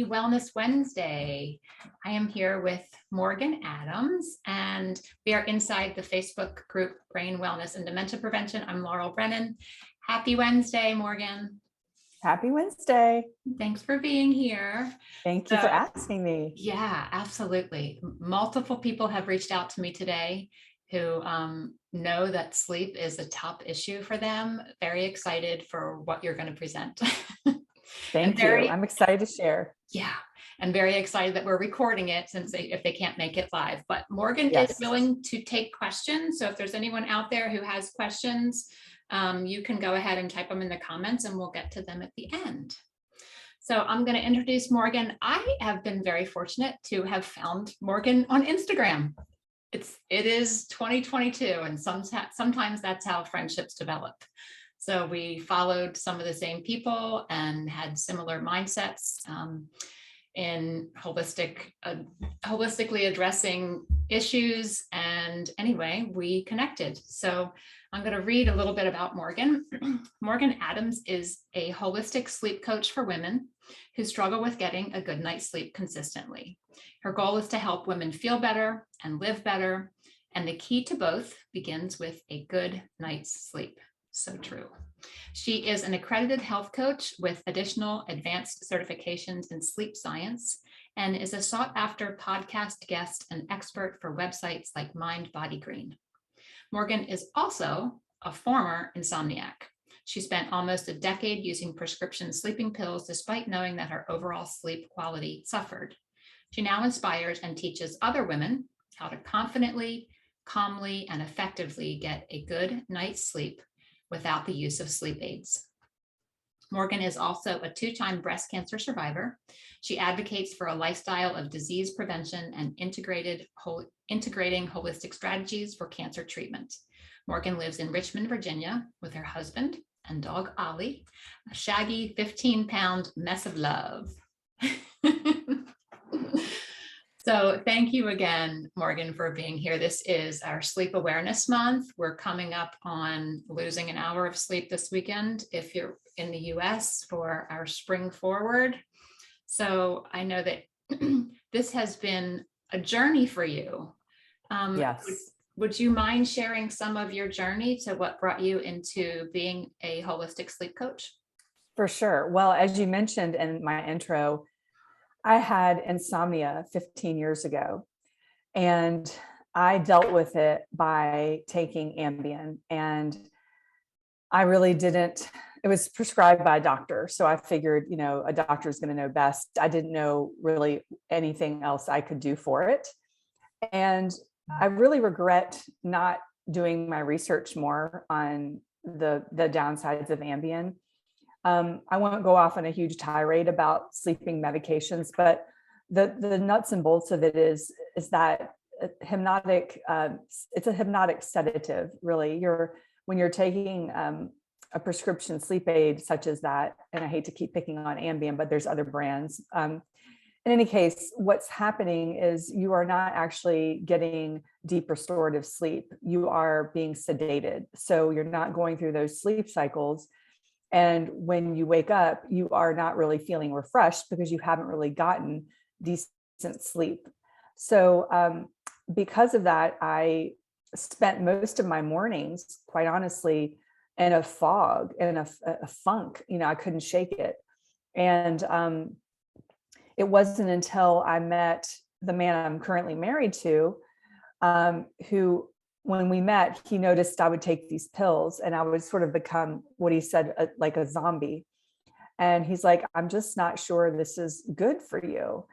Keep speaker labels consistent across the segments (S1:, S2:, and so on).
S1: Wellness Wednesday. I am here with Morgan Adams, and we are inside the Facebook group Brain Wellness and Dementia Prevention. I'm Laurel Brennan. Happy Wednesday, Morgan.
S2: Happy Wednesday.
S1: Thanks for being here.
S2: Thank you for asking me.
S1: Yeah, absolutely. Multiple people have reached out to me today who know that sleep is a top issue for them. Very excited for what you're going to present.
S2: Thank you. I'm excited to share.
S1: Yeah, and very excited that we're recording it since if they can't make it live. But Morgan is willing to take questions. So if there's anyone out there who has questions, you can go ahead and type them in the comments and we'll get to them at the end. So I'm going to introduce Morgan. I have been very fortunate to have found Morgan on Instagram. It is 2022, and sometimes that's how friendships develop. So we followed some of the same people and had similar mindsets in holistically addressing issues. And anyway, we connected. So I'm going to read a little bit about Morgan. Morgan Adams is a holistic sleep coach for women who struggle with getting a good night's sleep consistently. Her goal is to help women feel better and live better. And the key to both begins with a good night's sleep. So true. She is an accredited health coach with additional advanced certifications in sleep science and is a sought-after podcast guest and expert for websites like Mind Body Green. Morgan is also a former insomniac. She spent almost a decade using prescription sleeping pills despite knowing that her overall sleep quality suffered. She now inspires and teaches other women how to confidently, calmly, and effectively get a good night's sleep without the use of sleep aids. Morgan is also a 2-time breast cancer survivor. She advocates for a lifestyle of disease prevention and integrating holistic strategies for cancer treatment. Morgan lives in Richmond, Virginia with her husband and dog Ollie, a shaggy 15-pound mess of love. So thank you again, Morgan, for being here. This is our Sleep Awareness Month. We're coming up on losing an hour of sleep this weekend if you're in the US for our Spring Forward. So I know that this has been a journey for you.
S2: Yes.
S1: Would you mind sharing some of your journey to what brought you into being a holistic sleep coach?
S2: For sure. Well, as you mentioned in my intro, I had insomnia 15 years ago, and I dealt with it by taking Ambien, and I really didn't, it was prescribed by a doctor. So I figured, a doctor is going to know best. I didn't know really anything else I could do for it. And I really regret not doing my research more on the downsides of Ambien. I won't go off on a huge tirade about sleeping medications, but the nuts and bolts of it is that it's a hypnotic sedative, really. When you're taking a prescription sleep aid such as that, and I hate to keep picking on Ambien, but there's other brands. In any case, what's happening is you are not actually getting deep restorative sleep. You are being sedated. So you're not going through those sleep cycles. And when you wake up, you are not really feeling refreshed because you haven't really gotten decent sleep. So because of that, I spent most of my mornings, quite honestly, in a fog, in a funk. I couldn't shake it. And it wasn't until I met the man I'm currently married to, who, when we met, he noticed I would take these pills and I would sort of become what he said, like a zombie. And he's like, I'm just not sure this is good for you.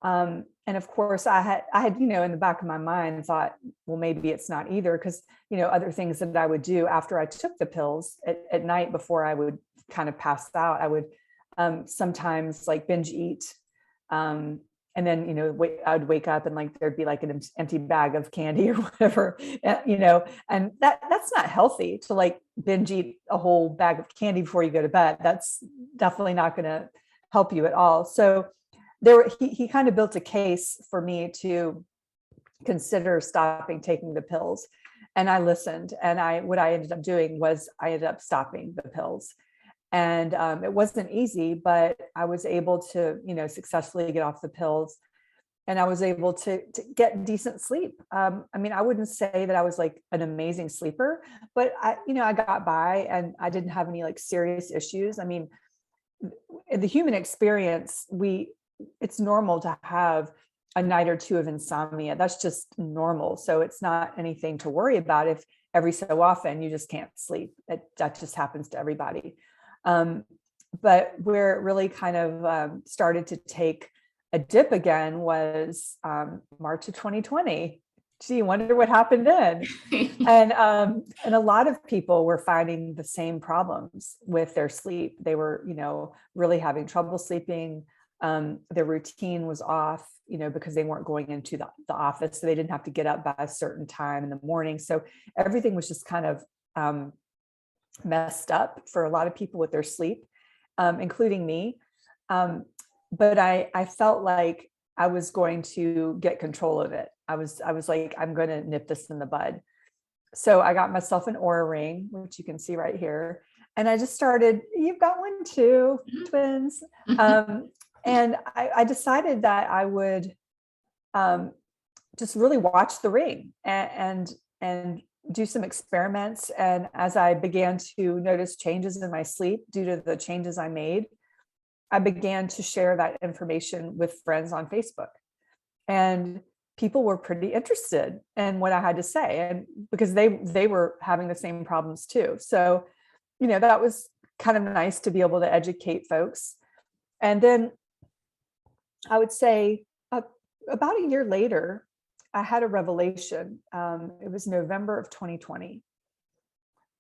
S2: And of course I had, in the back of my mind thought, well, maybe it's not either. Cause other things that I would do after I took the pills at night before I would kind of pass out, I would sometimes like binge eat. And then, I'd wake up and like, there'd be like an empty bag of candy or whatever, and that's not healthy to like binge eat a whole bag of candy before you go to bed. That's definitely not going to help you at all. So he kind of built a case for me to consider stopping taking the pills. And I listened, and what I ended up doing was I ended up stopping the pills. And it wasn't easy, but I was able to, successfully get off the pills, and I was able to get decent sleep. I mean, I wouldn't say that I was like an amazing sleeper, but I got by and I didn't have any like serious issues. I mean, in the human experience, it's normal to have a night or two of insomnia. That's just normal. So it's not anything to worry about if every so often you just can't sleep. That just happens to everybody. But where it really kind of started to take a dip again was March of 2020. Gee, wonder what happened then. And a lot of people were finding the same problems with their sleep. They were, really having trouble sleeping. Their routine was off, because they weren't going into the office, so they didn't have to get up by a certain time in the morning. So everything was just kind of messed up for a lot of people with their sleep, including me. But I felt like I was going to get control of it. I was like, I'm going to nip this in the bud. So I got myself an Oura Ring, which you can see right here. And I just started, you've got one too, twins. And I decided that I would just really watch the ring and do some experiments. And as I began to notice changes in my sleep due to the changes I made, I began to share that information with friends on Facebook. And people were pretty interested in what I had to say, and because they were having the same problems too. So, that was kind of nice to be able to educate folks. And then I would say about a year later, I had a revelation. It was November of 2020.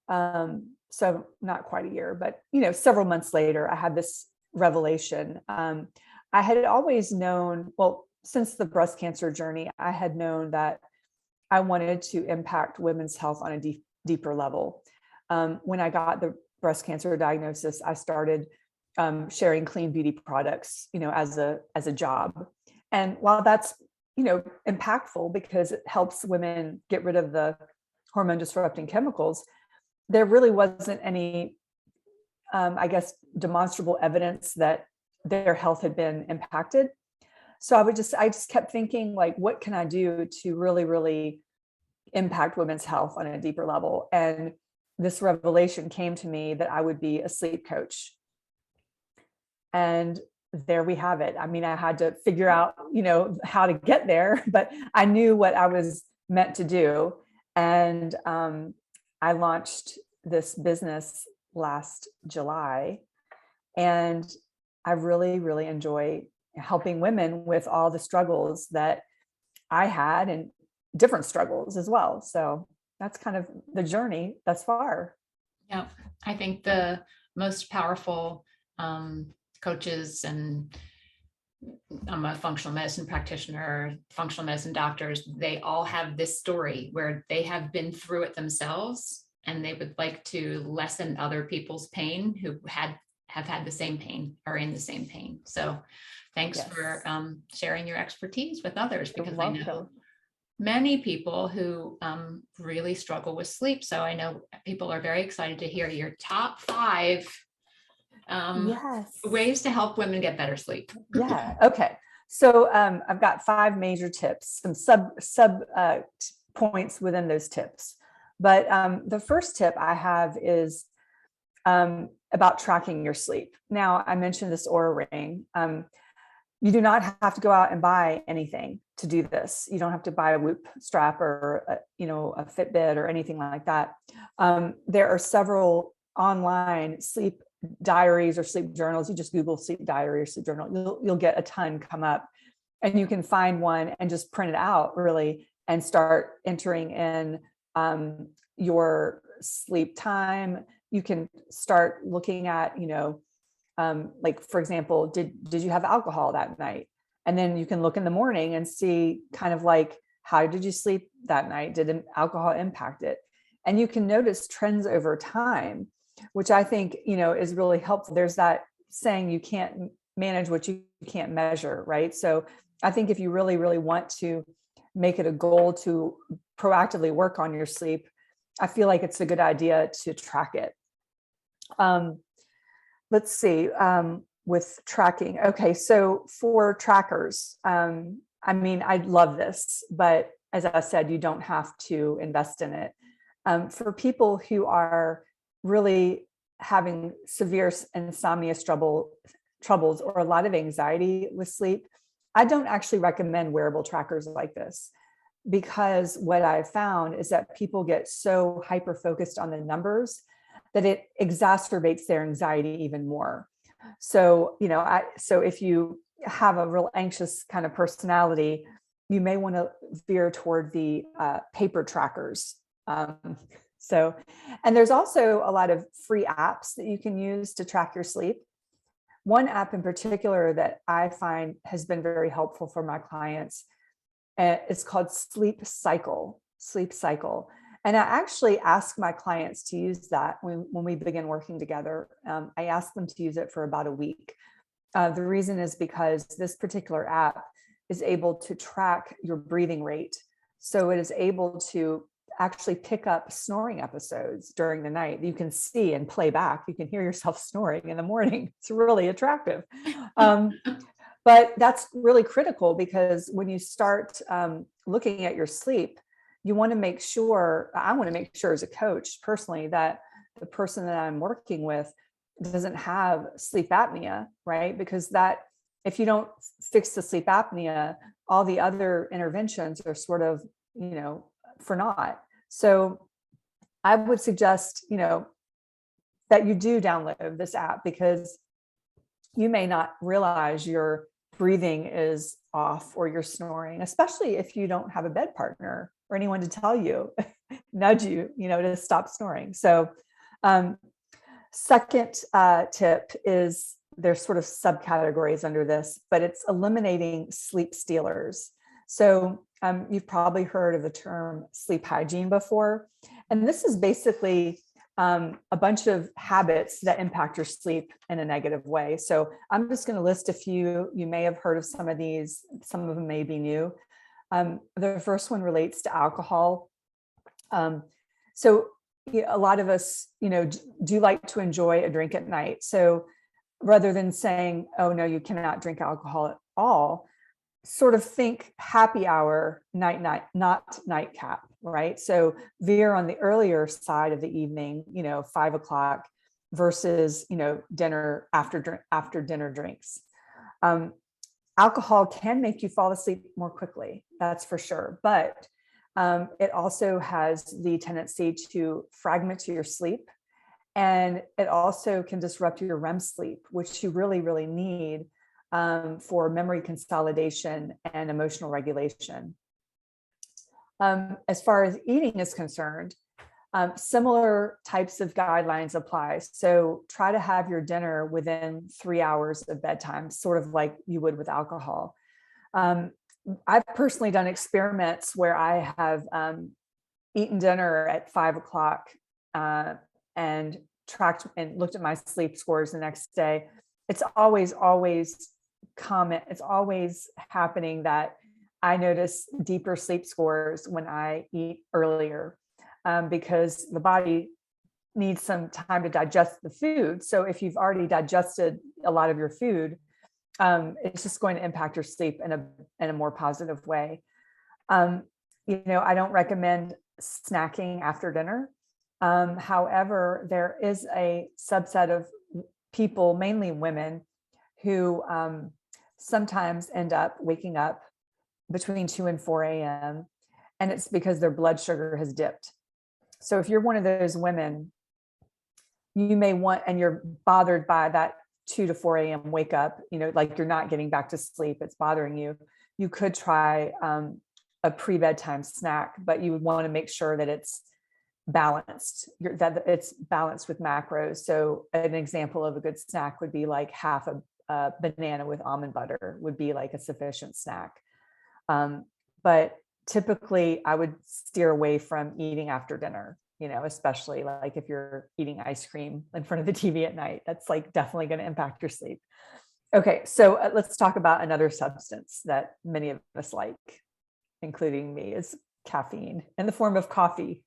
S2: So not quite a year, but, several months later, I had this revelation. I had always known, well, since the breast cancer journey, I had known that I wanted to impact women's health on a deeper level. When I got the breast cancer diagnosis, I started sharing clean beauty products, as a job. And while that's, impactful because it helps women get rid of the hormone disrupting chemicals, there really wasn't any, I guess, demonstrable evidence that their health had been impacted. So I just kept thinking, like, what can I do to really, really impact women's health on a deeper level? And this revelation came to me that I would be a sleep coach. And there we have it. I mean, I had to figure out, how to get there, but I knew what I was meant to do. And I launched this business last July. And I really, really enjoy helping women with all the struggles that I had and different struggles as well. So that's kind of the journey thus far.
S1: Yeah, I think the most powerful coaches, and I'm a functional medicine practitioner, functional medicine doctors, they all have this story where they have been through it themselves and they would like to lessen other people's pain who have had the same pain or in the same pain. So thanks for sharing your expertise with others, because I know many people who really struggle with sleep. So I know people are very excited to hear your top 5 ways to help women get better sleep.
S2: Yeah. Okay. So I've got 5 major tips, some sub points within those tips. But the first tip I have is about tracking your sleep. Now, I mentioned this Oura Ring. You do not have to go out and buy anything to do this. You don't have to buy a Whoop strap or a Fitbit or anything like that. There are several online sleep diaries or sleep journals. You just Google sleep diary or sleep journal. You'll get a ton come up, and you can find one and just print it out really and start entering in your sleep time. You can start looking at, like, for example, did you have alcohol that night? And then you can look in the morning and see kind of like, how did you sleep that night? Did alcohol impact it? And you can notice trends over time, which I think, is really helpful. There's that saying, you can't manage what you can't measure, right? So I think if you really, really want to make it a goal to proactively work on your sleep, I feel like it's a good idea to track it. let's see, with tracking. Okay, so for trackers, I mean, I love this, but as I said, you don't have to invest in it. For people who are really having severe insomnia troubles or a lot of anxiety with sleep, I don't actually recommend wearable trackers like this, because what I've found is that people get so hyper focused on the numbers that it exacerbates their anxiety even more. So, so if you have a real anxious kind of personality, you may want to veer toward the paper trackers. Um, so, and there's also a lot of free apps that you can use to track your sleep. One app in particular that I find has been very helpful for my clients, it's called Sleep Cycle. Sleep Cycle. And I actually ask my clients to use that when we begin working together. I ask them to use it for about a week. The reason is because this particular app is able to track your breathing rate. So it is able to actually pick up snoring episodes during the night. You can see and play back. You can hear yourself snoring in the morning. It's really attractive. But that's really critical, because when you start looking at your sleep, I want to make sure as a coach personally, that the person that I'm working with doesn't have sleep apnea, right? Because if you don't fix the sleep apnea, all the other interventions are sort of, for naught. So I would suggest, that you do download this app, because you may not realize your breathing is off or you're snoring, especially if you don't have a bed partner or anyone to tell you, nudge you, to stop snoring. So second tip is, there's sort of subcategories under this, but it's eliminating sleep stealers. So you've probably heard of the term sleep hygiene before. And this is basically a bunch of habits that impact your sleep in a negative way. So I'm just going to list a few. You may have heard of some of these. Some of them may be new. The first one relates to alcohol. So a lot of us, do like to enjoy a drink at night. So rather than saying, oh, no, you cannot drink alcohol at all, sort of think happy hour, night, not nightcap, right? So veer on the earlier side of the evening, 5 o'clock versus, dinner, after dinner drinks. Alcohol can make you fall asleep more quickly, that's for sure. But it also has the tendency to fragment your sleep. And it also can disrupt your REM sleep, which you really, really need for memory consolidation and emotional regulation. As far as eating is concerned, similar types of guidelines apply. So try to have your dinner within 3 hours of bedtime, sort of like you would with alcohol. I've personally done experiments where I have eaten dinner at 5 o'clock and tracked and looked at my sleep scores the next day. It's always common. It's always happening that I notice deeper sleep scores when I eat earlier, because the body needs some time to digest the food. So if you've already digested a lot of your food, it's just going to impact your sleep in a more positive way. I don't recommend snacking after dinner. However, there is a subset of people, mainly women, who sometimes end up waking up between 2 and 4 a.m. And it's because their blood sugar has dipped. So if you're one of those women, you may want, and you're bothered by that 2 to 4 a.m. wake up, like you're not getting back to sleep, it's bothering you, you could try a pre-bedtime snack, but you would want to make sure that it's balanced, that it's balanced with macros. So an example of a good snack would be like half a banana with almond butter would be like a sufficient snack. But typically I would steer away from eating after dinner, especially like if you're eating ice cream in front of the TV at night, that's like definitely going to impact your sleep. Okay, so let's talk about another substance that many of us like, including me, is caffeine in the form of coffee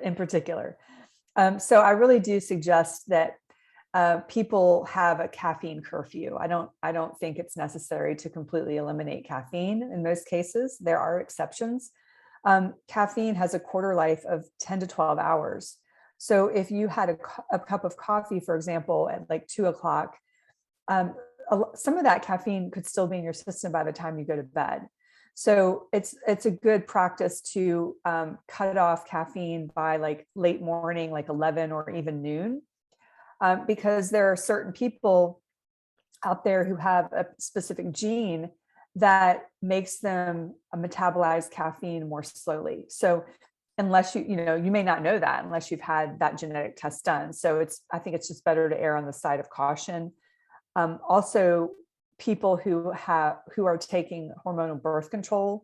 S2: in particular. So I really do suggest that people have a caffeine curfew. I don't think it's necessary to completely eliminate caffeine in most cases. There are exceptions. Caffeine has a quarter life of 10 to 12 hours. So if you had a cup of coffee, for example, at like 2 o'clock, some of that caffeine could still be in your system by the time you go to bed. So it's a good practice to cut off caffeine by like late morning, like 11 or even noon, because there are certain people out there who have a specific gene that makes them metabolize caffeine more slowly. So unless you may not know that unless you've had that genetic test done. So I think it's just better to err on the side of caution. Also, people who are taking hormonal birth control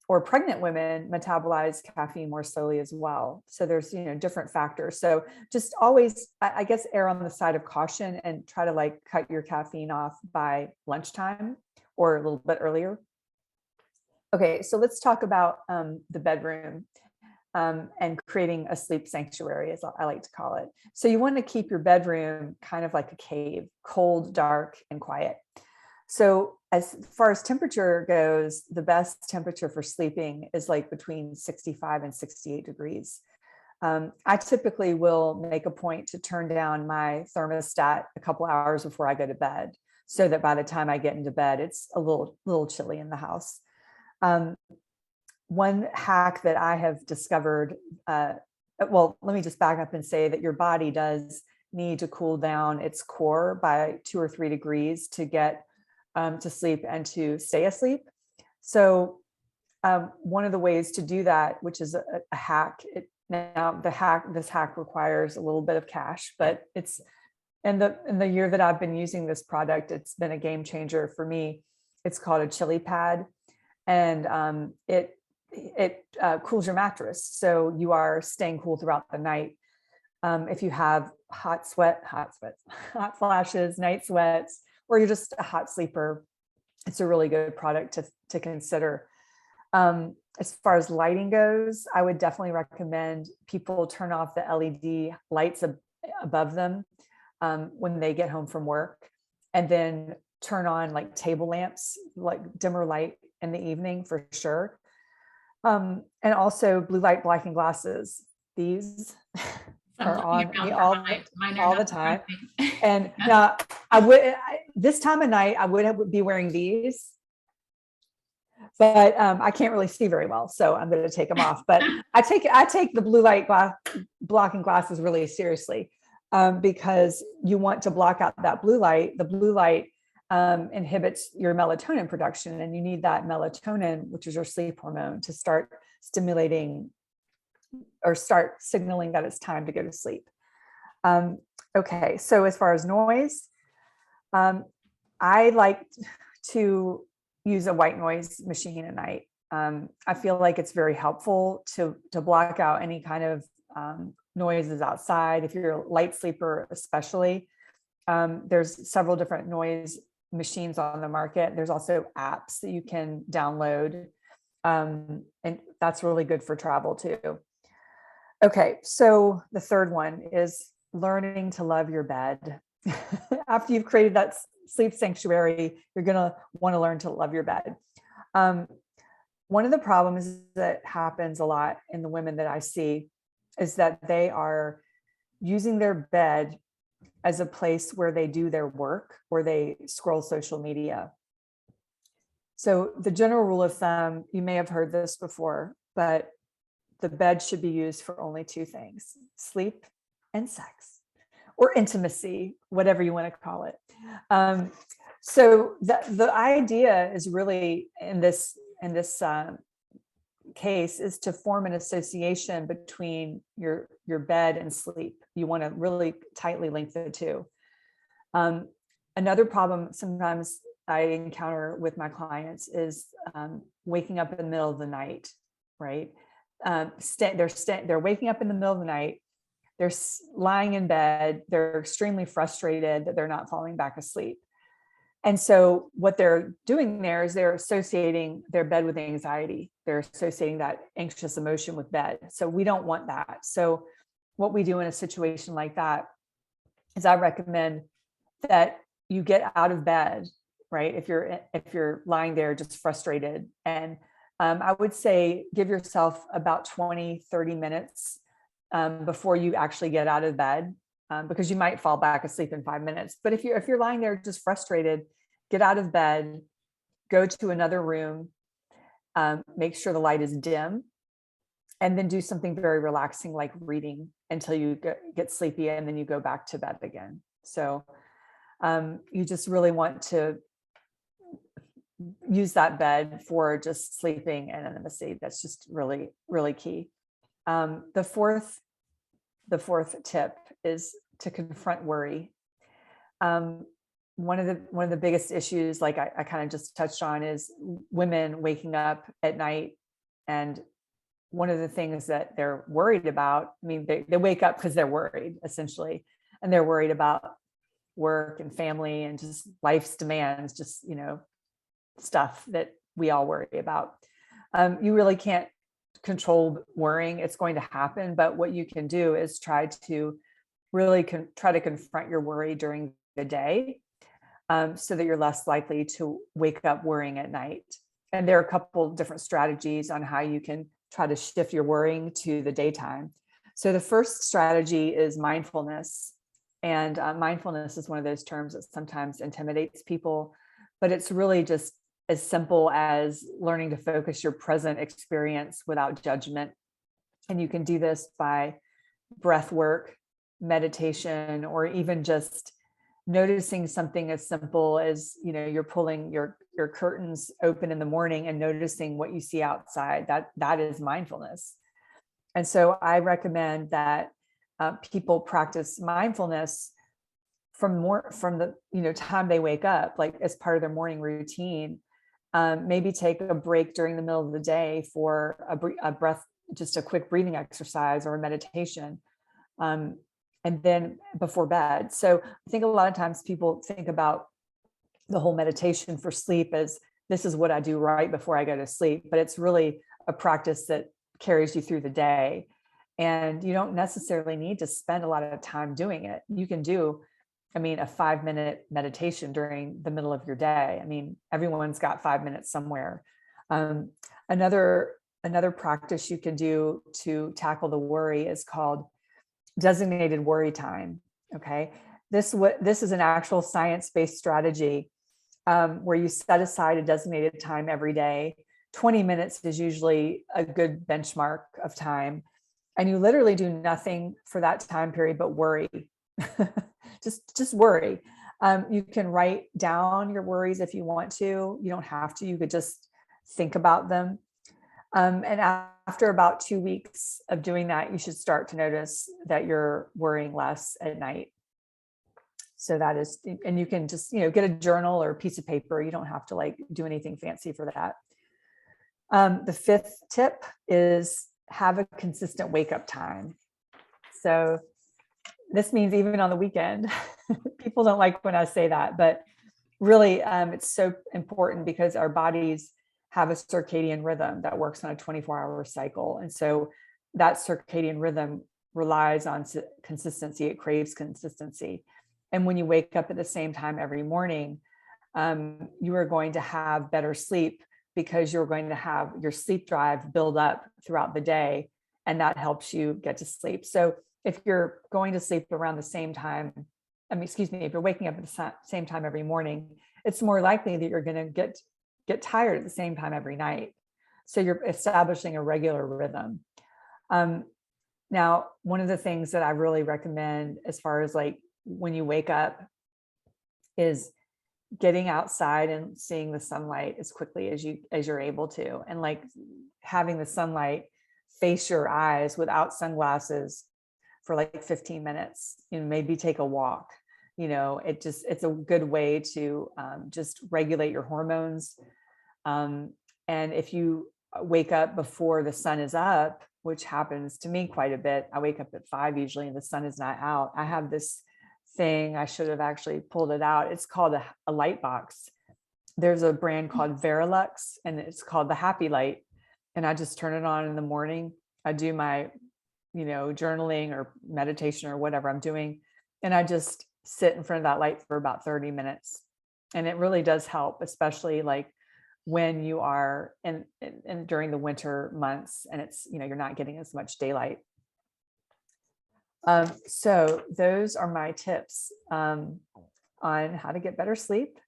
S2: or pregnant women metabolize caffeine more slowly as well. So there's, different factors. So just always, I guess, err on the side of caution and try to like cut your caffeine off by lunchtime or a little bit earlier. Okay, so let's talk about the bedroom and creating a sleep sanctuary, as I like to call it. So you want to keep your bedroom kind of like a cave, cold, dark, and quiet. So as far as temperature goes, the best temperature for sleeping is like between 65 and 68 degrees. I typically will make a point to turn down my thermostat a couple hours before I go to bed, so that by the time I get into bed, it's a little chilly in the house. One hack that I have discovered, well, let me just back up and say that your body does need to cool down its core by 2 or 3 degrees to get to sleep and to stay asleep. So one of the ways to do that, which is a hack, this hack requires a little bit of cash, but it's in the year that I've been using this product, it's been a game changer for me. It's called a chili pad, and it cools your mattress, so you are staying cool throughout the night. If you have hot flashes, night sweats, or you're just a hot sleeper, it's a really good product to consider. As far as lighting goes, I would definitely recommend people turn off the LED lights above them when they get home from work, and then turn on like table lamps, like dimmer light in the evening for sure. And also blue light blocking glasses. These are on me all the time. And now this time of night, I would be wearing these, but I can't really see very well, so I'm going to take them off. But I take the blue light blocking glasses really seriously, because you want to block out that blue light. The blue light inhibits your melatonin production, and you need that melatonin, which is your sleep hormone, to start stimulating or start signaling that it's time to go to sleep. Okay, so as far as noise, I like to use a white noise machine at night. I feel like it's very helpful to block out any kind of noises outside. If you're a light sleeper, especially, there's several different noise machines on the market. There's also apps that you can download, and that's really good for travel too. Okay, so the third one is learning to love your bed. After you've created that sleep sanctuary, you're going to want to learn to love your bed. One of the problems that happens a lot in the women that I see is that they are using their bed as a place where they do their work, or they scroll social media. So the general rule of thumb, you may have heard this before, but the bed should be used for only 2 things: sleep and sex, or intimacy, whatever you want to call it. So the idea is really in this case is to form an association between your bed and sleep. You want to really tightly link the two. Another problem sometimes I encounter with my clients is waking up in the middle of the night, right? They're waking up in the middle of the night. They're lying in bed. They're extremely frustrated that they're not falling back asleep. And so what they're doing there is they're associating their bed with anxiety. They're associating that anxious emotion with bed. So we don't want that. So what we do in a situation like that is I recommend that you get out of bed, right? If you're lying there just frustrated, and I would say give yourself about 20-30 minutes before you actually get out of bed, because you might fall back asleep in 5 minutes. But if you're lying there just frustrated, get out of bed, go to another room, make sure the light is dim, and then do something very relaxing like reading until you get sleepy, and then you go back to bed again. So you just really want to use that bed for just sleeping and intimacy. That's just really, really key. The fourth tip is to confront worry. One of the biggest issues, like I kind of just touched on, is women waking up at night, and one of the things that they're worried about, I mean, they wake up because they're worried, essentially, and they're worried about work and family and just life's demands, just, stuff that we all worry about. You really can't control worrying. It's going to happen, but what you can do is try to really try to confront your worry during the day, so that you're less likely to wake up worrying at night. And there are a couple different strategies on how you can try to shift your worrying to the daytime. So the first strategy is mindfulness. And mindfulness is one of those terms that sometimes intimidates people, but it's really just as simple as learning to focus your present experience without judgment. And you can do this by breath work, meditation, or even just noticing something as simple as, you're pulling your curtains open in the morning and noticing what you see outside. That is mindfulness. And so I recommend that people practice mindfulness from the time they wake up, like as part of their morning routine. Maybe take a break during the middle of the day for a breath, just a quick breathing exercise or a meditation, and then before bed. So I think a lot of times people think about the whole meditation for sleep as this is what I do right before I go to sleep, but it's really a practice that carries you through the day. And you don't necessarily need to spend a lot of time doing it. You can do, a 5-minute meditation during the middle of your day. Everyone's got 5 minutes somewhere. Another practice you can do to tackle the worry is called designated worry time. Okay. This is an actual science-based strategy, where you set aside a designated time every day. 20 minutes is usually a good benchmark of time. And you literally do nothing for that time period but worry. just worry. You can write down your worries if you want to. You don't have to. You could just think about them. And after about 2 weeks of doing that, you should start to notice that you're worrying less at night. So that is, and you can just, get a journal or a piece of paper. You don't have to do anything fancy for that. The fifth tip is have a consistent wake up time. So this means even on the weekend. People don't like when I say that, but really it's so important because our bodies have a circadian rhythm that works on a 24-hour cycle. And so that circadian rhythm relies on consistency. It craves consistency. And when you wake up at the same time every morning, you are going to have better sleep because you're going to have your sleep drive build up throughout the day, and that helps you get to sleep. So if you're going to sleep around the same time, if you're waking up at the same time every morning, it's more likely that you're going to get tired at the same time every night. So you're establishing a regular rhythm. Now, one of the things that I really recommend as far as when you wake up is getting outside and seeing the sunlight as quickly as you're able to, and having the sunlight face your eyes without sunglasses for 15 minutes. Maybe take a walk. It's a good way to just regulate your hormones. And if you wake up before the sun is up, which happens to me quite a bit, I wake up at 5 usually and the sun is not out. I have this thing, I should have actually pulled it out. It's called a light box. There's a brand called Verilux, and it's called the Happy Light. And I just turn it on in the morning. I do my, journaling or meditation or whatever I'm doing. And I just sit in front of that light for about 30 minutes. And it really does help, especially like when you are in during the winter months and it's, you're not getting as much daylight. So those are my tips on how to get better sleep.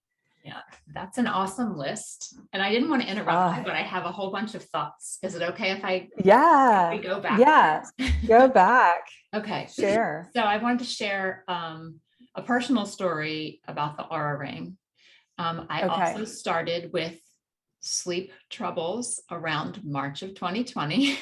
S1: Yeah, that's an awesome list. And I didn't want to interrupt you, but I have a whole bunch of thoughts. Is it okay if we go back?
S2: Yeah, go back.
S1: Okay.
S2: Share.
S1: So I wanted to share a personal story about the Oura Ring. I also started with sleep troubles around March of 2020.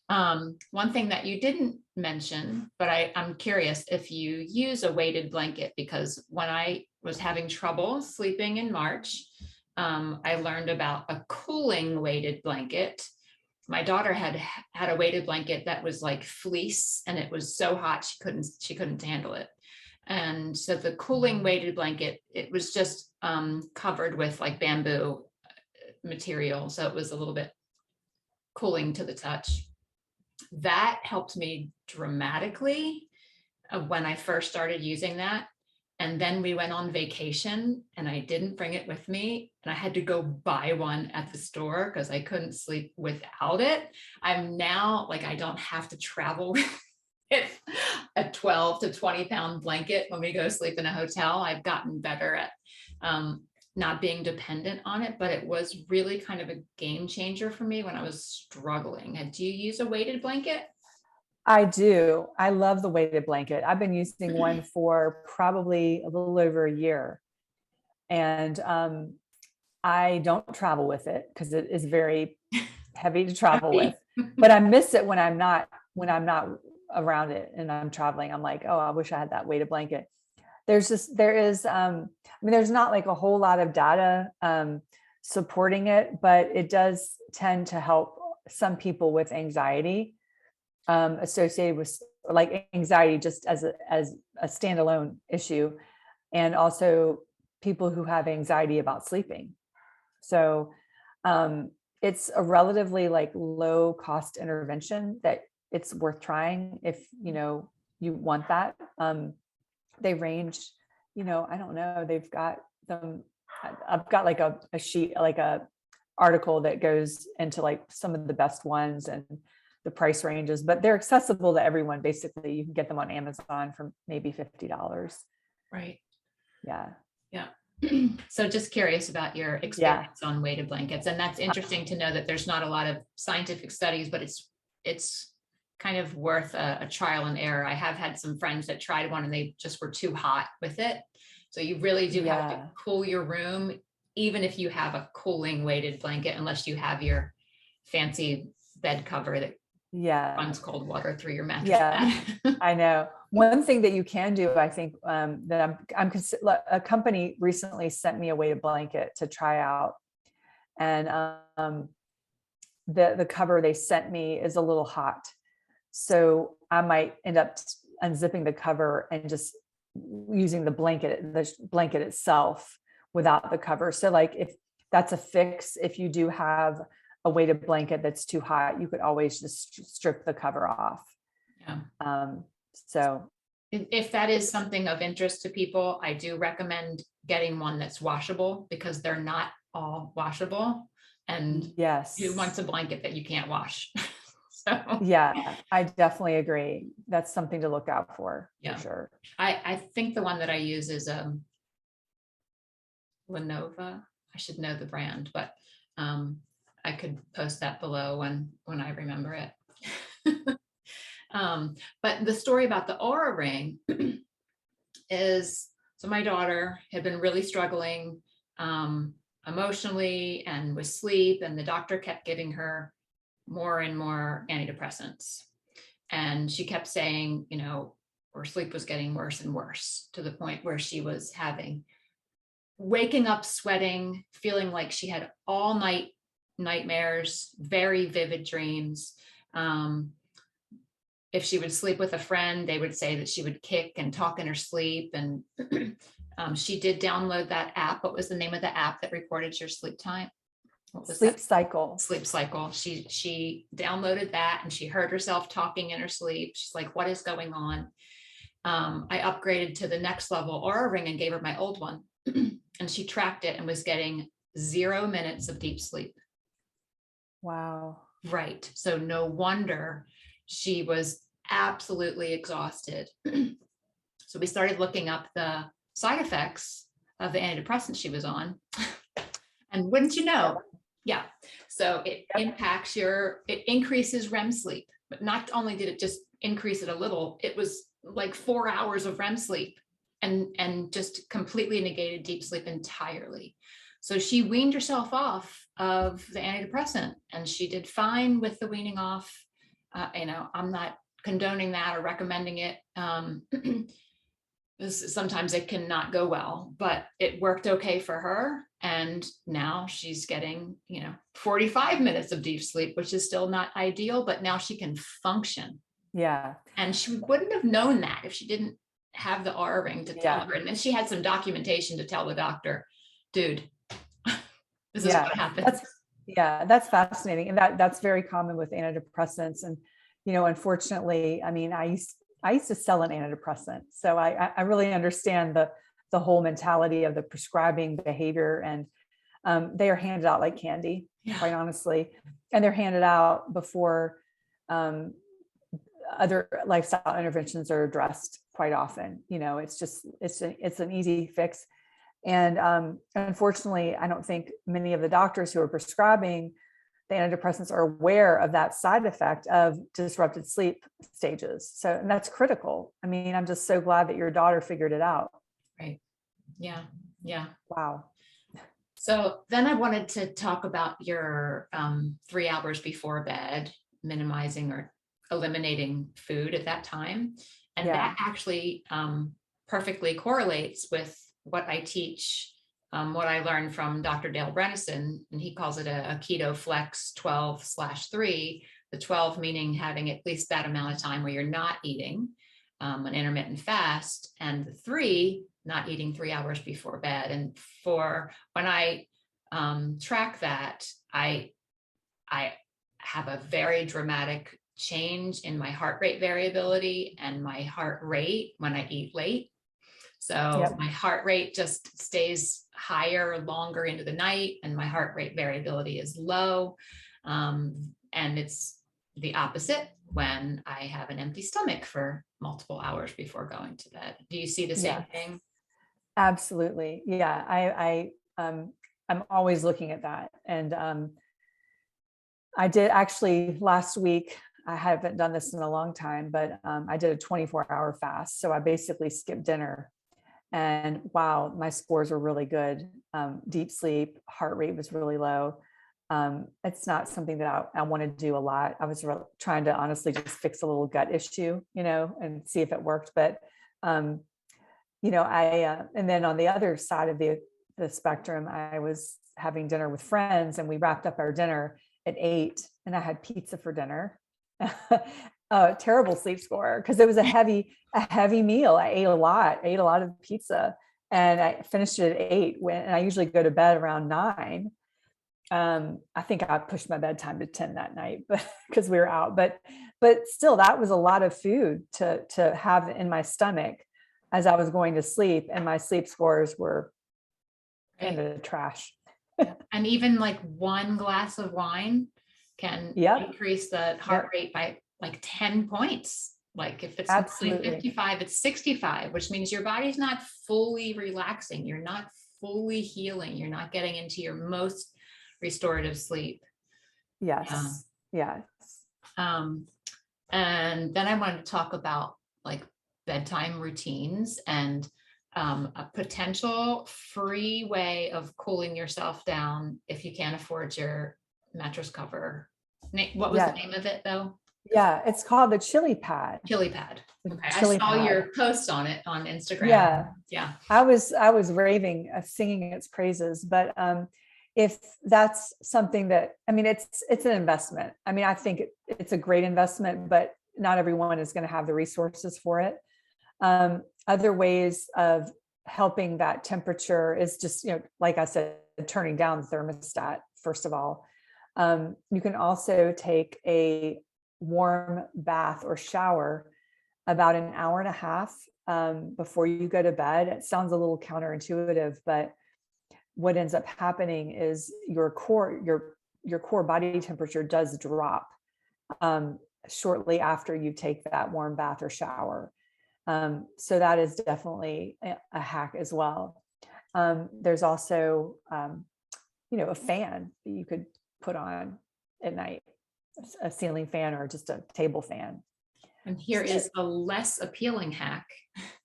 S1: One thing that you didn't mention, but I'm curious if you use a weighted blanket, because when I was having trouble sleeping in March, I learned about a cooling weighted blanket. My daughter had a weighted blanket that was like fleece, and it was so hot she couldn't handle it. And so the cooling weighted blanket, it was just covered with like bamboo material, so it was a little bit cooling to the touch. That helped me dramatically when I first started using that. And then we went on vacation and I didn't bring it with me, and I had to go buy one at the store because I couldn't sleep without it. I'm now like, I don't have to travel with a 12 to 20 pound blanket when we go sleep in a hotel. I've gotten better at not being dependent on it, but it was really kind of a game changer for me when I was struggling. And do you use a weighted blanket?
S2: I do. I love the weighted blanket. I've been using one for probably a little over a year. And I don't travel with it because it is very heavy to travel with, but I miss it when I'm not around it and I'm traveling. I'm like, oh, I wish I had that weighted blanket. There is, there's not like a whole lot of data supporting it, but it does tend to help some people with anxiety associated with like anxiety just as a standalone issue, and also people who have anxiety about sleeping. So it's a relatively like low cost intervention that it's worth trying if you want that. They range, I don't know, they've got them. I've got like a sheet, like a article that goes into like some of the best ones and the price ranges, but they're accessible to everyone. Basically, you can get them on Amazon for maybe $50.
S1: Right.
S2: Yeah.
S1: Yeah. So just curious about your experience on weighted blankets. And that's interesting to know that there's not a lot of scientific studies, but it's kind of worth a trial and error. I have had some friends that tried one and they just were too hot with it. So you really do have to cool your room, even if you have a cooling weighted blanket, unless you have your fancy bed cover that runs cold water through your mattress.
S2: I know. One thing that you can do, I think, that a company recently sent me a weighted blanket to try out, and the cover they sent me is a little hot, so I might end up unzipping the cover and just using the blanket itself without the cover. So like if that's a fix, if you do have a weighted blanket that's too hot, you could always just strip the cover off. So
S1: if that is something of interest to people, I do recommend getting one that's washable, because they're not all washable. And who wants a blanket that you can't wash? So
S2: yeah, I definitely agree. That's something to look out for sure.
S1: I think the one that I use is Lenovo. I should know the brand, but I could post that below when I remember it. But the story about the Oura Ring is, so my daughter had been really struggling emotionally and with sleep, and the doctor kept giving her more and more antidepressants. And she kept saying, her sleep was getting worse and worse, to the point where she was waking up sweating, feeling like she had all night nightmares, very vivid dreams. If she would sleep with a friend, they would say that she would kick and talk in her sleep. And she did download that app. What was the name of the app that recorded your sleep time?
S2: Sleep Cycle.
S1: Sleep Cycle. She downloaded that and she heard herself talking in her sleep. She's like, what is going on? I upgraded to the next level Oura Ring and gave her my old one. And she tracked it and was getting 0 minutes of deep sleep.
S2: Wow.
S1: Right. So no wonder she was absolutely exhausted. So we started looking up the side effects of the antidepressant she was on. And wouldn't you know? Yeah. So it impacts it increases REM sleep. But not only did it just increase it a little, it was like 4 hours of REM sleep and just completely negated deep sleep entirely. So she weaned herself off of the antidepressant, and she did fine with the weaning off. I'm not condoning that or recommending it. Sometimes it can not go well, but it worked okay for her. And now she's getting, 45 minutes of deep sleep, which is still not ideal, but now she can function.
S2: Yeah.
S1: And she wouldn't have known that if she didn't have the Oura Ring to tell her. And then she had some documentation to tell the doctor, dude, this is what happens.
S2: That's fascinating. And that's very common with antidepressants. And, unfortunately, I used to sell an antidepressant. So I really understand the whole mentality of the prescribing behavior. And they are handed out like candy, quite honestly. And they're handed out before other lifestyle interventions are addressed quite often. It's an easy fix. And unfortunately, I don't think many of the doctors who are prescribing the antidepressants are aware of that side effect of disrupted sleep stages. So, and that's critical. I'm just so glad that your daughter figured it out.
S1: Right. Yeah. Yeah.
S2: Wow.
S1: So then I wanted to talk about your 3 hours before bed, minimizing or eliminating food at that time. And that actually perfectly correlates with what I teach, what I learned from Dr. Dale Bredesen, and he calls it a Keto-Flex 12/3, the 12 meaning having at least that amount of time where you're not eating, an intermittent fast, and the 3, not eating 3 hours before bed. And for when I track that, I have a very dramatic change in my heart rate variability and my heart rate when I eat late. So my heart rate just stays higher longer into the night, and my heart rate variability is low. And it's the opposite when I have an empty stomach for multiple hours before going to bed. Do you see the same thing?
S2: Absolutely. Yeah. I'm always looking at that. And I did actually last week, I haven't done this in a long time, but I did a 24-hour fast. So I basically skipped dinner. And wow, my scores were really good. Deep sleep, heart rate was really low. It's not something that I want to do a lot. I was trying to honestly just fix a little gut issue, and see if it worked. But, and then on the other side of the spectrum, I was having dinner with friends, and we wrapped up our dinner at 8, and I had pizza for dinner. Terrible sleep score because it was a heavy meal. I ate a lot of pizza, and I finished it at 8 and I usually go to bed around 9. I think I pushed my bedtime to 10 that night, but because we were out, but still that was a lot of food to have in my stomach as I was going to sleep, and my sleep scores were in the trash.
S1: And even like one glass of wine can increase the heart rate by like 10 points. Like if it's 55, it's 65, which means your body's not fully relaxing. You're not fully healing. You're not getting into your most restorative sleep.
S2: Yes. Yes.
S1: And then I wanted to talk about like bedtime routines and a potential free way of cooling yourself down if you can't afford your mattress cover. What was the name of it though?
S2: Yeah, it's called the Chili Pad.
S1: Chili Pad. Okay. I saw your post on it on Instagram. Yeah.
S2: I was raving, singing its praises, but if that's something that, it's an investment. I think it's a great investment, but not everyone is going to have the resources for it. Other ways of helping that temperature is just, like I said, turning down the thermostat, first of all. You can also take a warm bath or shower about an hour and a half before you go to bed. It sounds a little counterintuitive, but what ends up happening is your core body temperature does drop shortly after you take that warm bath or shower. So that is definitely a hack as well. There's also, a fan that you could put on at night, a ceiling fan or just a table fan.
S1: And here is a less appealing hack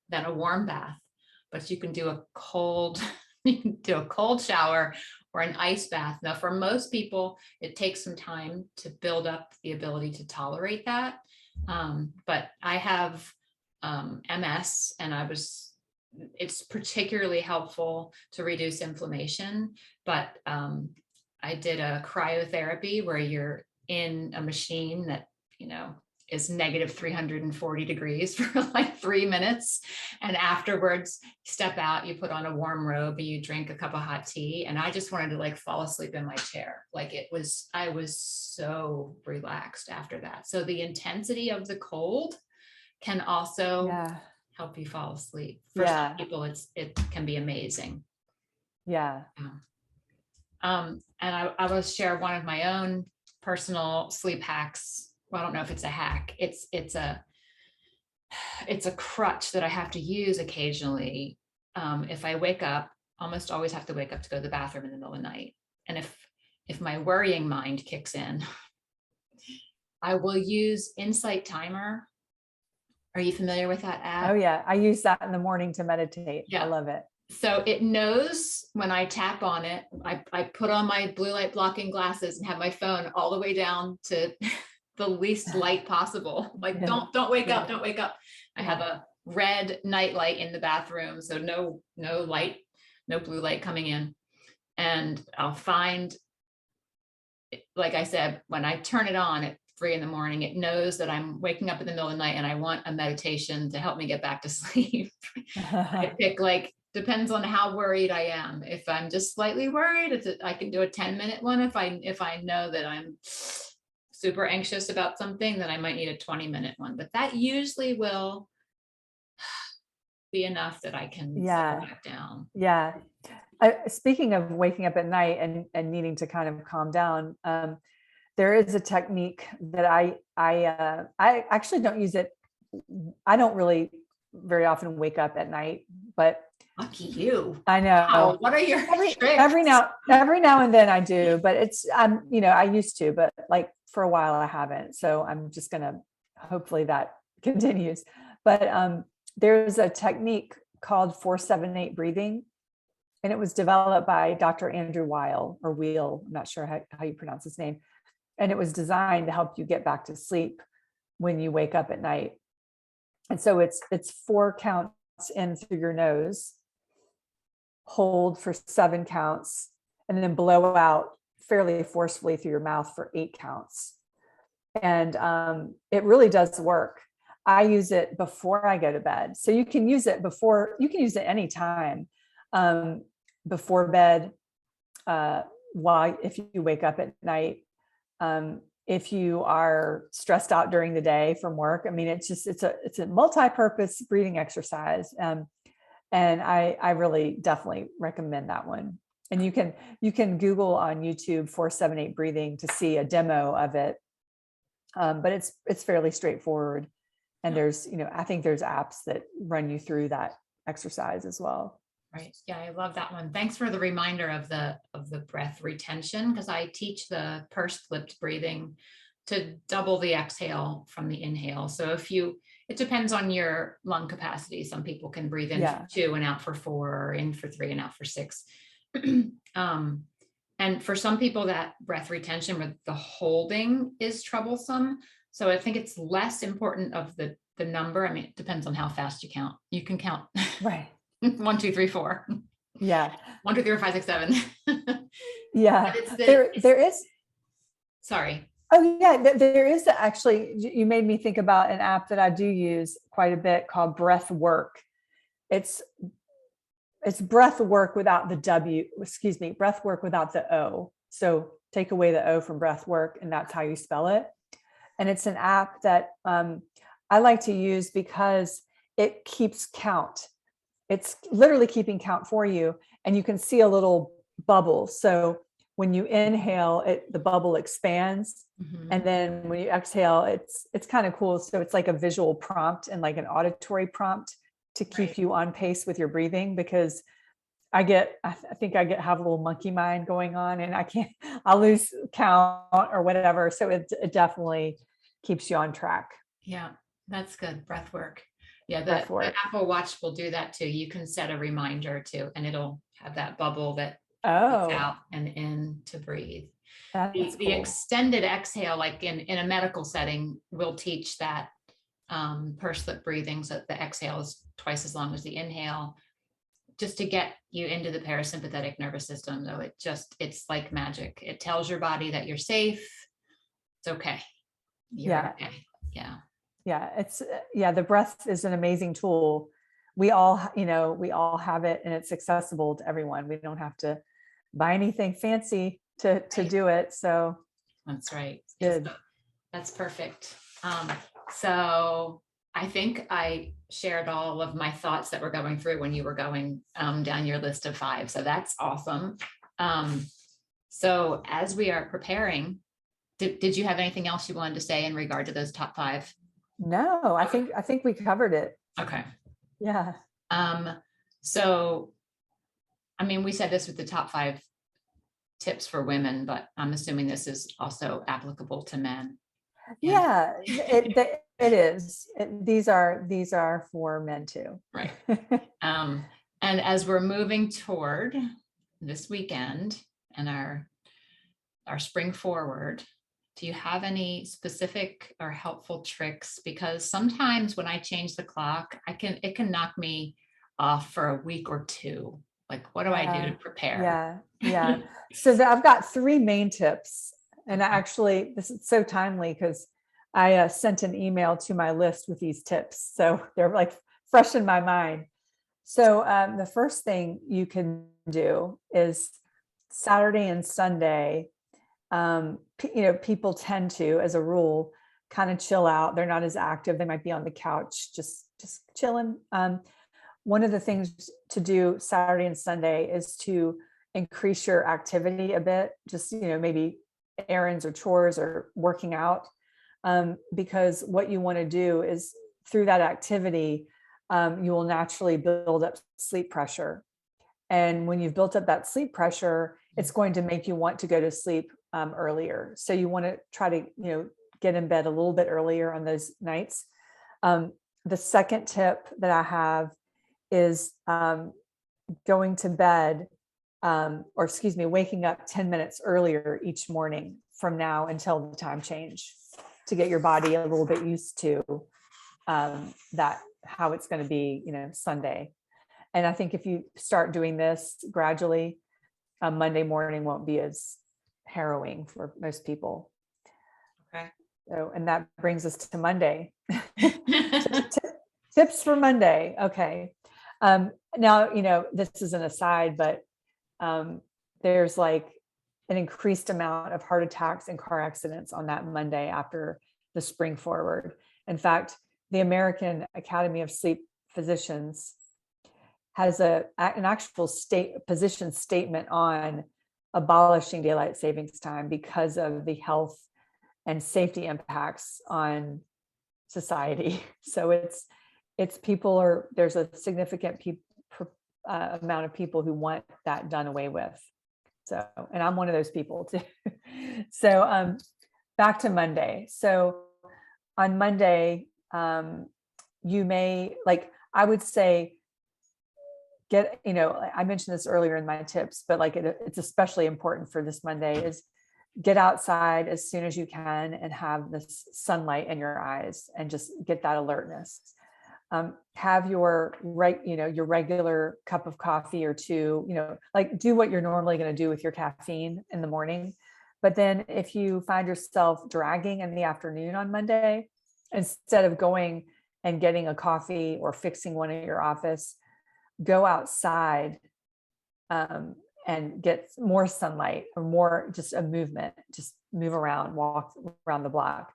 S1: than a warm bath, but you can do a cold shower or an ice bath. Now, for most people, it takes some time to build up the ability to tolerate that. But I have MS, and it's particularly helpful to reduce inflammation. But I did a cryotherapy where you're in a machine that, is negative 340 degrees for like 3 minutes. And afterwards, you step out, you put on a warm robe, and you drink a cup of hot tea. And I just wanted to like fall asleep in my chair. Like I was so relaxed after that. So the intensity of the cold can also help you fall asleep. For some people, it can be amazing.
S2: Yeah.
S1: And I will share one of my own personal sleep hacks. Well, I don't know if it's a hack. It's a crutch that I have to use occasionally. If I wake up, almost always have to wake up to go to the bathroom in the middle of the night. And if my worrying mind kicks in, I will use Insight Timer. Are you familiar with that app?
S2: Oh yeah. I use that in the morning to meditate. Yeah. I love it.
S1: So it knows when I tap on it, I put on my blue light blocking glasses and have my phone all the way down to the least light possible. Like, don't wake up, don't wake up. I have a red night light in the bathroom. So no light, no blue light coming in. And I'll find, like I said, when I turn it on at 3 a.m, it knows that I'm waking up in the middle of the night and I want a meditation to help me get back to sleep. I pick depends on how worried I am. If I'm just slightly worried, I can do a 10-minute one. If I know that I'm super anxious about something, then I might need a 20-minute one, but that usually will be enough that I can settle back down.
S2: Yeah. Speaking of waking up at night and needing to kind of calm down, there is a technique that I actually don't use it. I don't really very often wake up at night, but
S1: lucky you.
S2: I know.
S1: Wow. What are your tricks?
S2: Every now and then I do, but I used to, but like for a while I haven't. So I'm just going to, hopefully that continues. But there's a technique called 4-7-8 breathing. And it was developed by Dr. Andrew Weil or Weil. I'm not sure how you pronounce his name. And it was designed to help you get back to sleep when you wake up at night. And so it's 4 counts in through your nose, hold for 7 counts, and then blow out fairly forcefully through your mouth for 8 counts. And it really does work. I use it before I go to bed. So you can use it anytime, before bed, if you wake up at night, if you are stressed out during the day from work. I mean, it's a multi-purpose breathing exercise. And I really definitely recommend that one. And you can Google on YouTube 4-7-8 breathing to see a demo of it. But it's fairly straightforward. And there's, I think there's apps that run you through that exercise as well.
S1: Right. Yeah, I love that one. Thanks for the reminder of the breath retention, because I teach the pursed lipped breathing to double the exhale from the inhale. So it depends on your lung capacity. Some people can breathe in for 2 and out for 4, or in for 3 and out for 6. And for some people, that breath retention with the holding is troublesome. So I think it's less important of the number. I mean, it depends on how fast you count. You can count.
S2: Right.
S1: 1, 2, 3, 4.
S2: Yeah.
S1: 1, 2, 3, 4, 5, 6, 7.
S2: Yeah. There is.
S1: Sorry.
S2: Oh yeah. There is actually, you made me think about an app that I do use quite a bit called Breathwrk. It's Breathwrk without the Breathwrk without the O. So take away the O from Breathwrk, and that's how you spell it. And it's an app that I like to use because it keeps count. It's literally keeping count for you, and you can see a little bubble. So when you inhale, the bubble expands, and then when you exhale, it's kind of cool. So it's like a visual prompt and like an auditory prompt to keep you on pace with your breathing, because I think I have a little monkey mind going on, and I'll lose count or whatever. So it definitely keeps you on track.
S1: Yeah, that's good. Breathwrk. Yeah, the
S2: Breathwrk.
S1: Apple Watch will do that too. You can set a reminder too, and it'll have that bubble that
S2: Oh,
S1: out and in to breathe.
S2: that's
S1: The
S2: cool.
S1: extended exhale, like in a medical setting, will teach that pursed lip breathing, so that the exhale is twice as long as the inhale, just to get you into the parasympathetic nervous system. Though it's like magic. It tells your body that you're safe. It's okay. You're okay. Yeah.
S2: Yeah. The breath is an amazing tool. We all have it, and it's accessible to everyone. We don't have to buy anything fancy to do it. So
S1: that's right.
S2: Good.
S1: So that's perfect. So I think I shared all of my thoughts that were going through when you were going down your list of 5. So that's awesome. So as we are preparing, did you have anything else you wanted to say in regard to those top 5?
S2: No, I think we covered it.
S1: Okay.
S2: Yeah.
S1: So, I mean, we said this with the top 5 tips for women, but I'm assuming this is also applicable to men.
S2: Yeah, it is. These are for men too.
S1: Right. And as we're moving toward this weekend and our spring forward, do you have any specific or helpful tricks? Because sometimes when I change the clock, it can knock me off for a week or 2. Like, what do I do to prepare?
S2: Yeah. So I've got 3 main tips. And actually, this is so timely because I sent an email to my list with these tips. So they're like fresh in my mind. So the first thing you can do is Saturday and Sunday. People tend to, as a rule, kind of chill out. They're not as active. They might be on the couch, just chilling. One of the things to do Saturday and Sunday is to increase your activity a bit, just, maybe errands or chores or working out. Because what you want to do is, through that activity, you will naturally build up sleep pressure. And when you've built up that sleep pressure, it's going to make you want to go to sleep earlier. So you want to try to, get in bed a little bit earlier on those nights. The second tip that I have is going to bed, waking up 10 minutes earlier each morning from now until the time change, to get your body a little bit used to how it's going to be, Sunday. And I think if you start doing this gradually, Monday morning won't be as harrowing for most people.
S1: Okay.
S2: So, and that brings us to Monday. Tips for Monday. Okay. Now, this is an aside, but there's like an increased amount of heart attacks and car accidents on that Monday after the spring forward. In fact, the American Academy of Sleep Physicians has an actual position statement on abolishing daylight savings time because of the health and safety impacts on society. So there's a significant amount of people who want that done away with. So, and I'm one of those people too. So, back to Monday. So on Monday, you may, I would say, I mentioned this earlier in my tips, but it's especially important for this Monday, is get outside as soon as you can and have this sunlight in your eyes and just get that alertness. Have your regular cup of coffee or 2, do what you're normally going to do with your caffeine in the morning. But then if you find yourself dragging in the afternoon on Monday, instead of going and getting a coffee or fixing one at your office, go outside and get more sunlight, or more just a movement, just move around, walk around the block.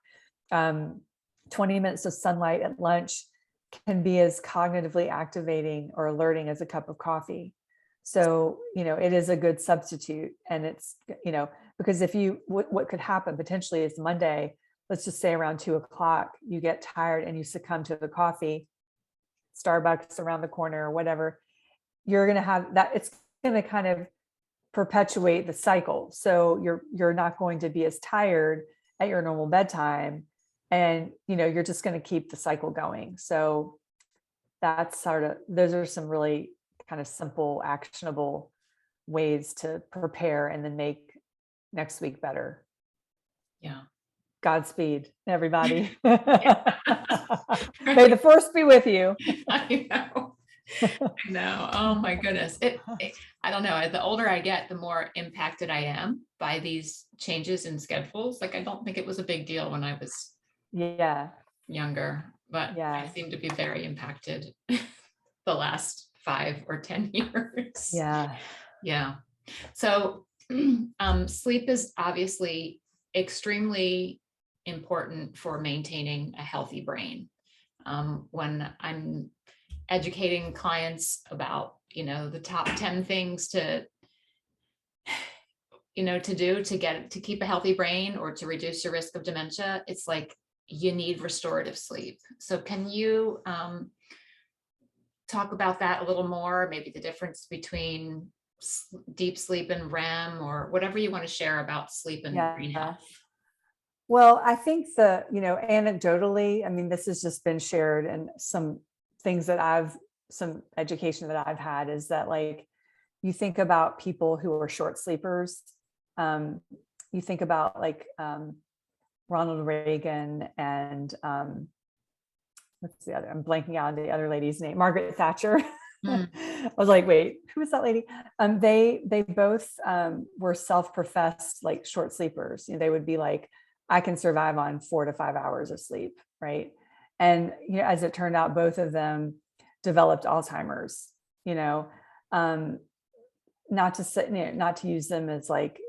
S2: 20 minutes of sunlight at lunch can be as cognitively activating or alerting as a cup of coffee. So, it is a good substitute. And it's, because if what could happen potentially is Monday, let's just say around 2:00, you get tired and you succumb to the coffee, Starbucks around the corner or whatever, you're going to have that. It's going to kind of perpetuate the cycle. So you're not going to be as tired at your normal bedtime, and you're just going to keep the cycle going. So that's those are some really kind of simple, actionable ways to prepare and then make next week better.
S1: Yeah.
S2: Godspeed, everybody.
S1: Yeah.
S2: May the force be with you.
S1: I know. I know. Oh my goodness. I don't know. The older I get, the more impacted I am by these changes in schedules. Like, I don't think it was a big deal when I was younger, but I seem to be very impacted the last 5 or 10 years. Yeah. So sleep is obviously extremely important for maintaining a healthy brain. When I'm educating clients about, the top 10 things to do to keep a healthy brain or to reduce your risk of dementia, it's like, you need restorative sleep. So can you talk about that a little more, maybe the difference between deep sleep and REM, or whatever you want to share about sleep and brain health?
S2: Well, I think anecdotally, I mean, this has just been shared, and some things that some education that I've had is that, like, you think about people who are short sleepers. You think about Ronald Reagan and what's the other? I'm blanking out on the other lady's name. Margaret Thatcher. I was like, wait, who was that lady? They both were self-professed like short sleepers. They would be like, I can survive on 4 to 5 hours of sleep, right? And as it turned out, both of them developed Alzheimer's. Not to use them as like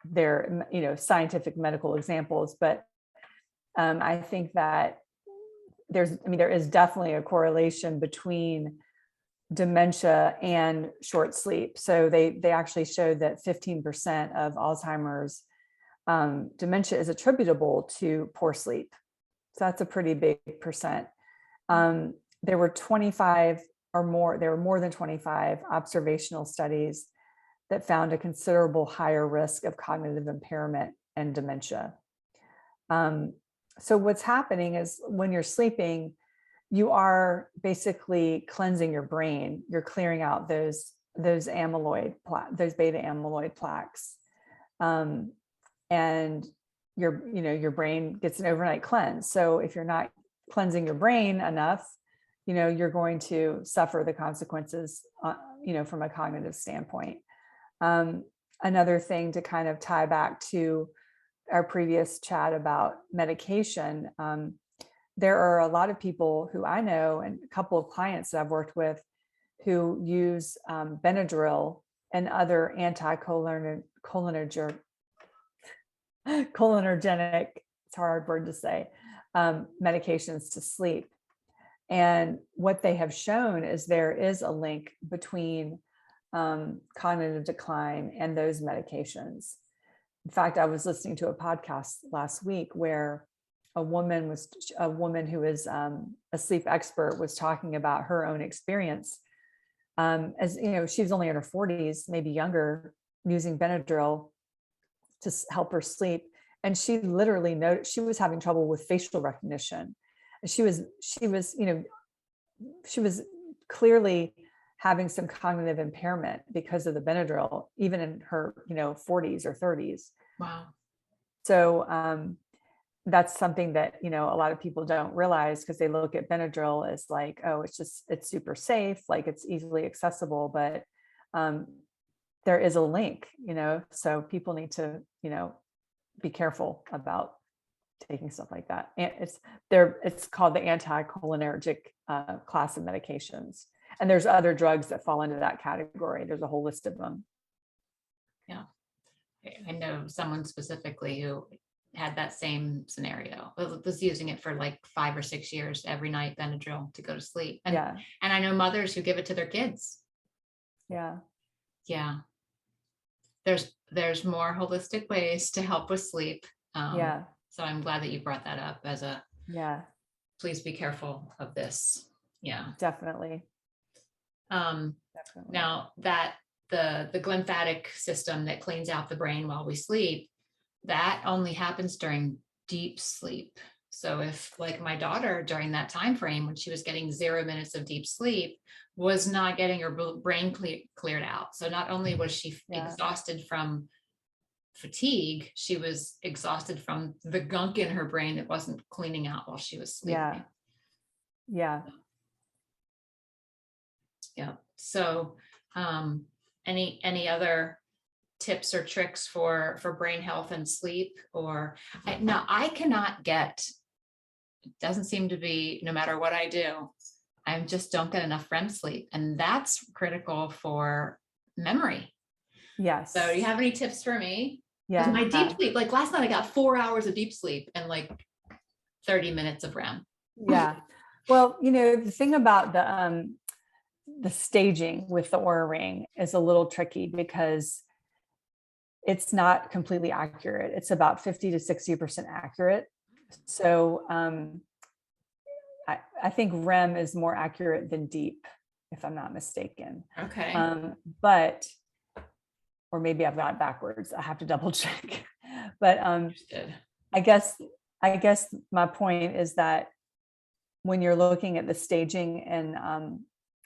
S2: their scientific medical examples, but I think that there is definitely a correlation between dementia and short sleep. So they actually showed that 15% of Alzheimer's dementia is attributable to poor sleep. So that's a pretty big percent. There were more than 25 observational studies that found a considerable higher risk of cognitive impairment and dementia. So what's happening is when you're sleeping, you are basically cleansing your brain. You're clearing out those beta amyloid plaques. And your brain gets an overnight cleanse. So if you're not cleansing your brain enough, you're going to suffer the consequences, from a cognitive standpoint. Another thing to kind of tie back to our previous chat about medication, there are a lot of people who I know, and a couple of clients that I've worked with, who use Benedryl and other anticholinergic, it's a hard word to say, medications to sleep. And what they have shown is there is a link between cognitive decline and those medications. In fact, I was listening to a podcast last week where a woman who is a sleep expert was talking about her own experience. As she was only in her 40s, maybe younger, using Benadryl to help her sleep. And she literally noticed she was having trouble with facial recognition. And she was clearly having some cognitive impairment because of the Benadryl, even in her 40s or 30s.
S1: Wow.
S2: So that's something that a lot of people don't realize, because they look at Benadryl as like, oh, it's super safe, like it's easily accessible, but there is a link, so people need to be careful about taking stuff like that. And it's called the anticholinergic class of medications, and there's other drugs that fall into that category. There's a whole list of them.
S1: Yeah, I know someone specifically who had that same scenario. I was using it for like 5 or 6 years every night, Benedryl, to go to sleep. And I know mothers who give it to their kids.
S2: Yeah.
S1: There's more holistic ways to help with sleep. So I'm glad that you brought that up as a, please be careful of this.
S2: Definitely.
S1: Now that the glymphatic system that cleans out the brain while we sleep, that only happens during deep sleep. So if, like my daughter, during that time frame when she was getting 0 minutes of deep sleep, was not getting her brain cleared out. So not only was she exhausted from fatigue, she was exhausted from the gunk in her brain that wasn't cleaning out while she was sleeping. So any other tips or tricks for brain health and sleep? Or now I cannot get, it doesn't seem to be, no matter what I do, I just don't get enough REM sleep, and that's critical for memory.
S2: Yes.
S1: So do you have any tips for me? Yeah. My deep sleep, like last night I got 4 hours of deep sleep and like 30 minutes of REM.
S2: Yeah. Well, the thing about the staging with the Oura Ring is a little tricky because it's not completely accurate. It's about 50 to 60% accurate. So I think REM is more accurate than deep, if I'm not mistaken.
S1: Okay.
S2: Or maybe I've got it backwards. I have to double check. But I guess my point is that when you're looking at the staging and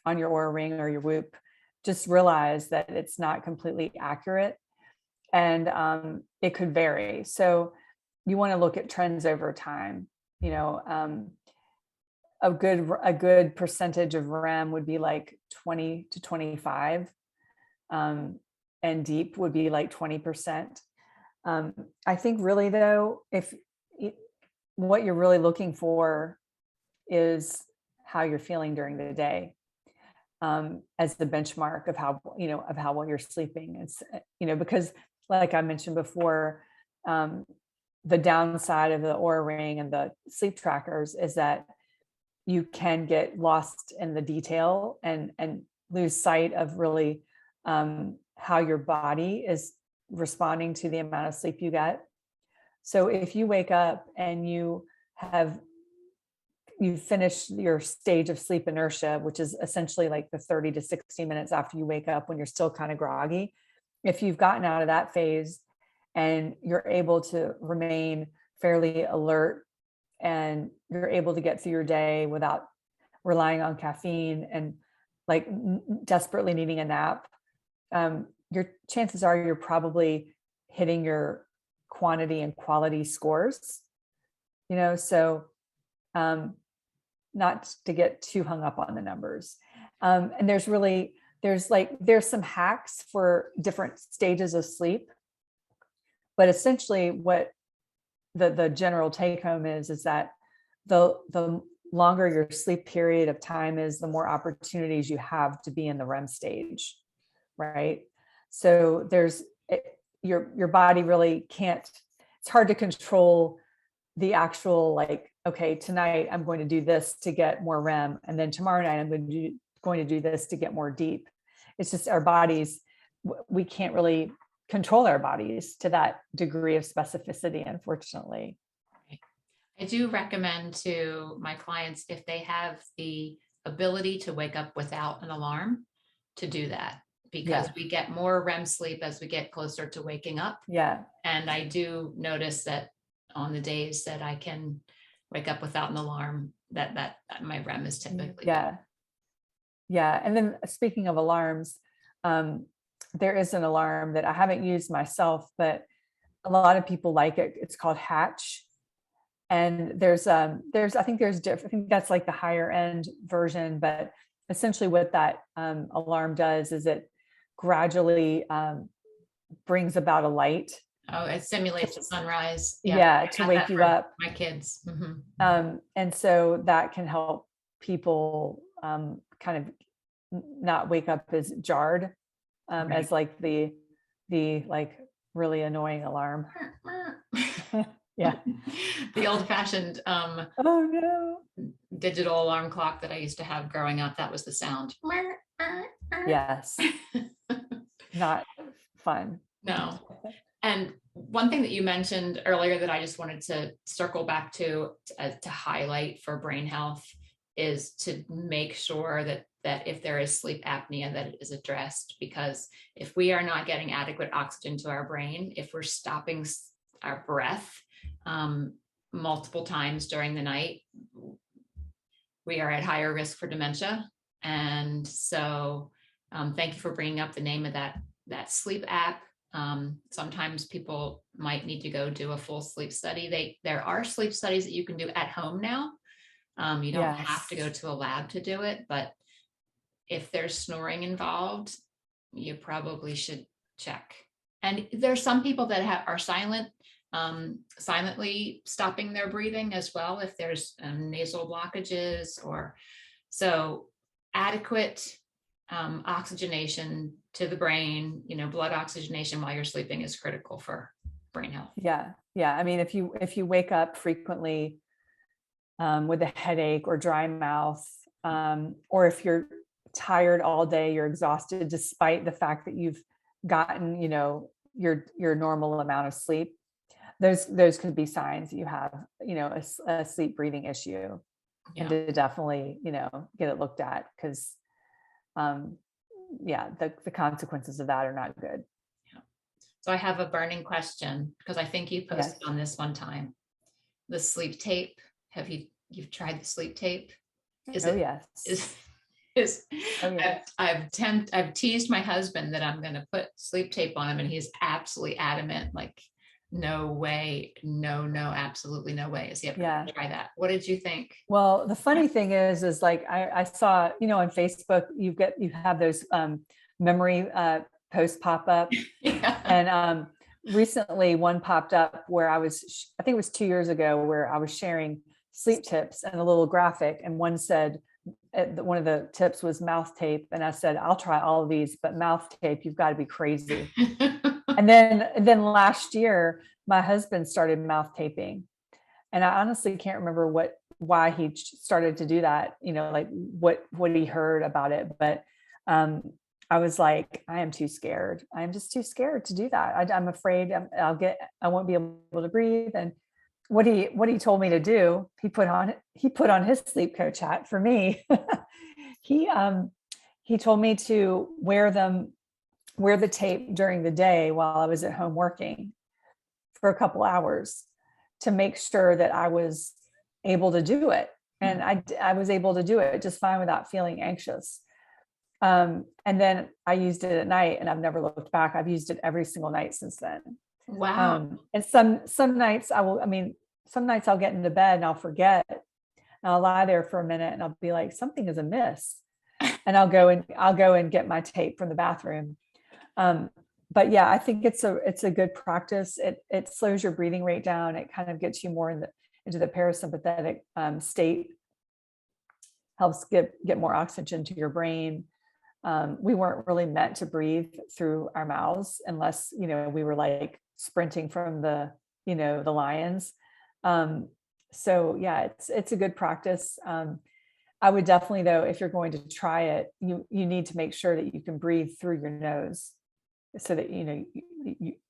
S2: on your Oura Ring or your Whoop, just realize that it's not completely accurate, and it could vary. So you want to look at trends over time. A good percentage of REM would be like 20 to 25, and deep would be like 20%. I think really though, what you're really looking for is how you're feeling during the day, as the benchmark of how well you're sleeping. It's, because like I mentioned before, the downside of the Oura Ring and the sleep trackers is that you can get lost in the detail and lose sight of really how your body is responding to the amount of sleep you get. So if you wake up and you finish your stage of sleep inertia, which is essentially like the 30 to 60 minutes after you wake up when you're still kind of groggy, if you've gotten out of that phase and you're able to remain fairly alert and you're able to get through your day without relying on caffeine and like desperately needing a nap, your chances are you're probably hitting your quantity and quality scores, so not to get too hung up on the numbers. And there's some hacks for different stages of sleep, but essentially what the general take home is that the longer your sleep period of time is, the more opportunities you have to be in the REM stage, right? So your body really can't, it's hard to control the actual, like, okay, tonight I'm going to do this to get more REM, and then tomorrow night I'm going to do this to get more deep. It's just our bodies, we can't really control our bodies to that degree of specificity, unfortunately.
S1: I do recommend to my clients, if they have the ability to wake up without an alarm, to do that, because we get more REM sleep as we get closer to waking up. And I do notice that on the days that I can wake up without an alarm, that my REM is typically
S2: And then speaking of alarms, there is an alarm that I haven't used myself, but a lot of people like it. It's called Hatch. And I think that's like the higher end version, but essentially what that alarm does is it gradually brings about a light.
S1: Oh, it simulates the sunrise.
S2: To wake you up.
S1: My kids.
S2: Mm-hmm. And so that can help people kind of not wake up as jarred as like the like really annoying alarm. Yeah.
S1: The old-fashioned
S2: Oh no.
S1: digital alarm clock that I used to have growing up, that was the sound.
S2: Yes. Not fun.
S1: No. And one thing that you mentioned earlier that I just wanted to circle back to highlight for brain health is to make sure that if there is sleep apnea, that it is addressed, because if we are not getting adequate oxygen to our brain, if we're stopping our breath multiple times during the night, we are at higher risk for dementia. And so thank you for bringing up the name of that sleep app. Sometimes people might need to go do a full sleep study. There are sleep studies that you can do at home now. You don't have to go to a lab to do it, but if there's snoring involved, you probably should check. And there's some people that are silently stopping their breathing as well, if there's nasal blockages, or so adequate oxygenation to the brain, blood oxygenation while you're sleeping is critical for brain health.
S2: Yeah. I mean, if you wake up frequently with a headache or dry mouth, or if you're tired all day, you're exhausted despite the fact that you've gotten, your normal amount of sleep, those could be signs that you have, a sleep breathing issue. Yeah. And to definitely, get it looked at, because the consequences of that are not good.
S1: Yeah. So I have a burning question, because I think you posted on this one time, the sleep tape. You've tried the sleep tape? I've teased my husband that I'm going to put sleep tape on him, and he's absolutely adamant, like, no way, no, absolutely no way is he ever going to try that. What did you think?
S2: Well, the funny thing is like I saw, on Facebook, you have those memory posts pop up. And recently one popped up where I think it was 2 years ago, where I was sharing sleep tips and a little graphic, and one said, one of the tips was mouth tape, and I said, I'll try all of these, but mouth tape, you've got to be crazy. And then last year, my husband started mouth taping, and I honestly can't remember why he started to do that, like what he heard about it. But I was like, I am too scared. I'm just too scared to do that. I'm afraid I won't be able to breathe. And what he told me to do, he put on his sleep coach hat for me. He told me to wear the tape during the day while I was at home working for a couple hours, to make sure that I was able to do it. And I was able to do it just fine without feeling anxious. And then I used it at night, and I've never looked back. I've used it every single night since then.
S1: Wow.
S2: And some nights some nights I'll get into bed and I'll forget, and I'll lie there for a minute, and I'll be like, something is amiss. And I'll go and get my tape from the bathroom. But yeah, I think it's a good practice. It slows your breathing rate down. It kind of gets you more into the parasympathetic state, helps get more oxygen to your brain. We weren't really meant to breathe through our mouths unless, we were like sprinting from the lions. So yeah, it's a good practice. I would definitely, though, if you're going to try it, you need to make sure that you can breathe through your nose, so that,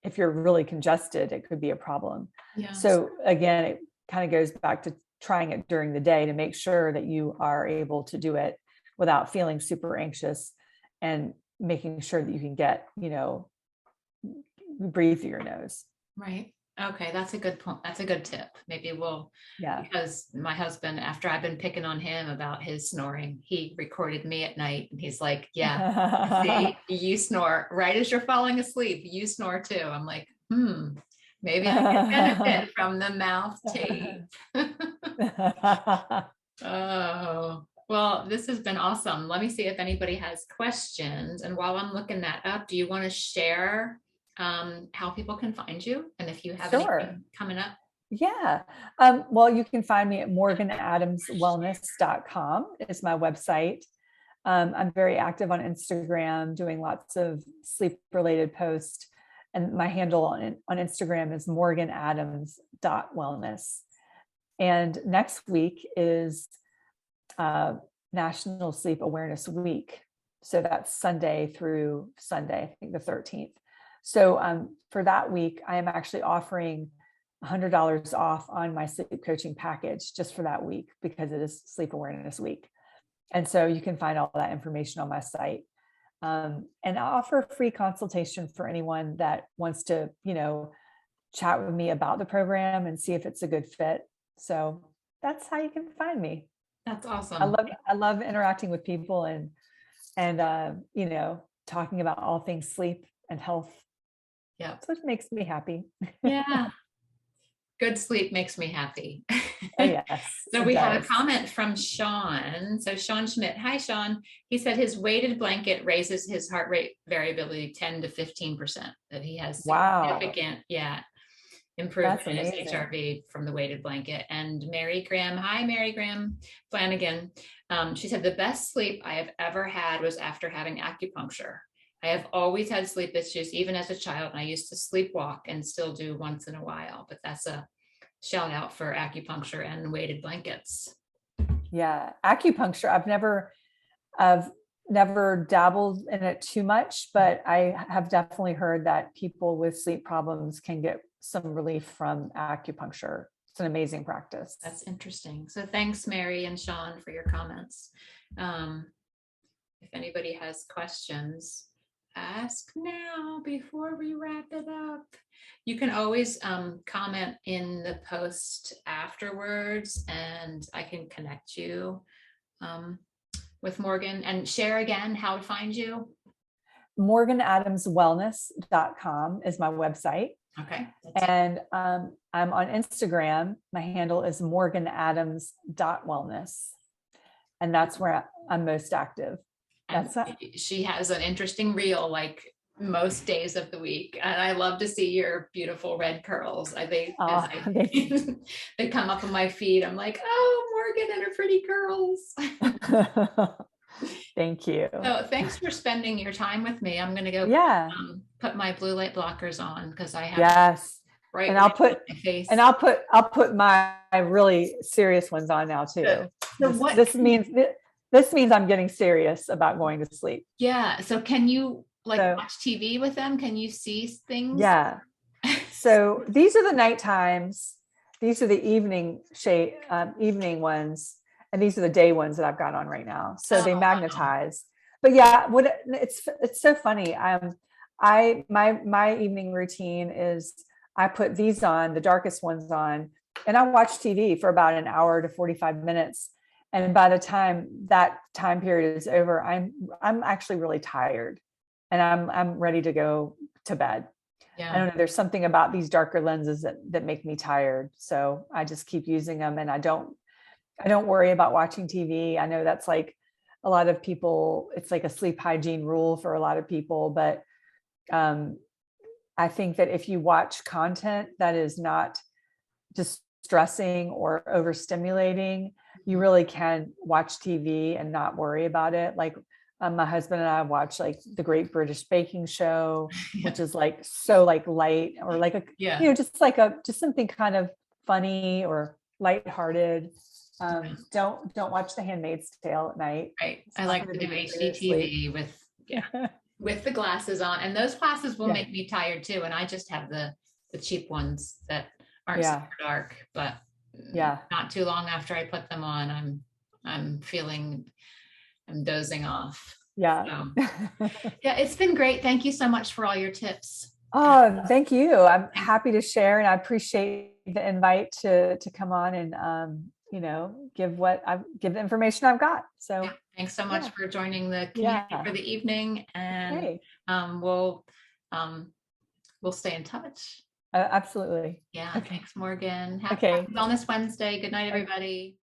S2: if you're really congested, it could be a problem. Yes. So again, it kind of goes back to trying it during the day to make sure that you are able to do it without feeling super anxious, and making sure that you can get, breathe through your nose.
S1: Right. Okay. That's a good point. That's a good tip. Maybe because my husband, after I've been picking on him about his snoring, he recorded me at night, and he's like, yeah, see, you snore right as you're falling asleep. You snore too. I'm like, maybe I can benefit from the mouth tape. Oh, well, this has been awesome. Let me see if anybody has questions. And while I'm looking that up, do you want to share how people can find you, and if you have anything coming up?
S2: Yeah. Well, you can find me at morganadamswellness.com is my website. I'm very active on Instagram, doing lots of sleep related posts. And my handle on Instagram is morganadams.wellness. And next week is National Sleep Awareness Week. So that's Sunday through Sunday, I think the 13th. So for that week, I am actually offering $100 off on my sleep coaching package just for that week, because it is Sleep Awareness Week. And so you can find all that information on my site. And I offer a free consultation for anyone that wants to, chat with me about the program and see if it's a good fit. So that's how you can find me.
S1: That's awesome.
S2: I love interacting with people and talking about all things sleep and health.
S1: Yeah.
S2: That's what makes me happy.
S1: Yeah. Good sleep makes me happy.
S2: Oh, yes.
S1: So we have a comment from Sean. So Sean Schmidt. Hi, Sean. He said his weighted blanket raises his heart rate variability 10 to 15%. That he has significant, improvement in his HRV from the weighted blanket. And Mary Graham. Hi, Mary Graham Flanagan. She said the best sleep I have ever had was after having acupuncture. I have always had sleep issues, even as a child, and I used to sleepwalk and still do once in a while, but that's a shout out for acupuncture and weighted blankets.
S2: Yeah. Acupuncture. I've never dabbled in it too much, but I have definitely heard that people with sleep problems can get some relief from acupuncture. It's an amazing practice.
S1: That's interesting. So thanks, Mary and Sean, for your comments. If anybody has questions, ask now before we wrap it up. You can always comment in the post afterwards, and I can connect you with Morgan, and share again how to find you.
S2: morganadamswellness.com is my website.
S1: Okay.
S2: And I'm on Instagram. My handle is morganadams.wellness. And that's where I'm most active.
S1: She has an interesting reel like most days of the week, and I love to see your beautiful red curls. They come up on my feed. I'm like, oh, Morgan and her pretty curls.
S2: Thank you.
S1: So thanks for spending your time with me. I'm going to go put my blue light blockers on, because I have right.
S2: And I'll put my really serious ones on now too. So this means I'm getting serious about going to sleep.
S1: Yeah. So can you watch TV with them? Can you see things?
S2: Yeah. So these are the night times. These are the evening ones. And these are the day ones that I've got on right now. So they magnetize. But it's so funny. My evening routine is I put these on, the darkest ones on, and I watch TV for about an hour to 45 minutes. And by the time that time period is over, I'm actually really tired, and I'm ready to go to bed. Yeah. I don't know. There's something about these darker lenses that make me tired. So I just keep using them, and I don't worry about watching TV. I know that's like a lot of people, it's like a sleep hygiene rule for a lot of people, but I think that if you watch content that is not distressing or overstimulating, you really can watch TV and not worry about it. Like my husband and I watch like the Great British Baking Show, which is like so like light, or like just something kind of funny or lighthearted. Don't watch The Handmaid's Tale at night.
S1: Right. I like to do HDTV with the glasses on, and those glasses will make me tired too. And I just have the cheap ones that aren't super dark, but not too long after I put them on, I'm dozing off. Yeah. So, it's been great. Thank you so much for all your tips.
S2: Oh, thank you. I'm happy to share, and I appreciate the invite to come on and give the information I've got. So
S1: thanks so much for joining the community for the evening, and we'll stay in touch.
S2: Absolutely.
S1: Yeah. Okay. Thanks, Morgan. Happy Wellness Wednesday. Good night, everybody.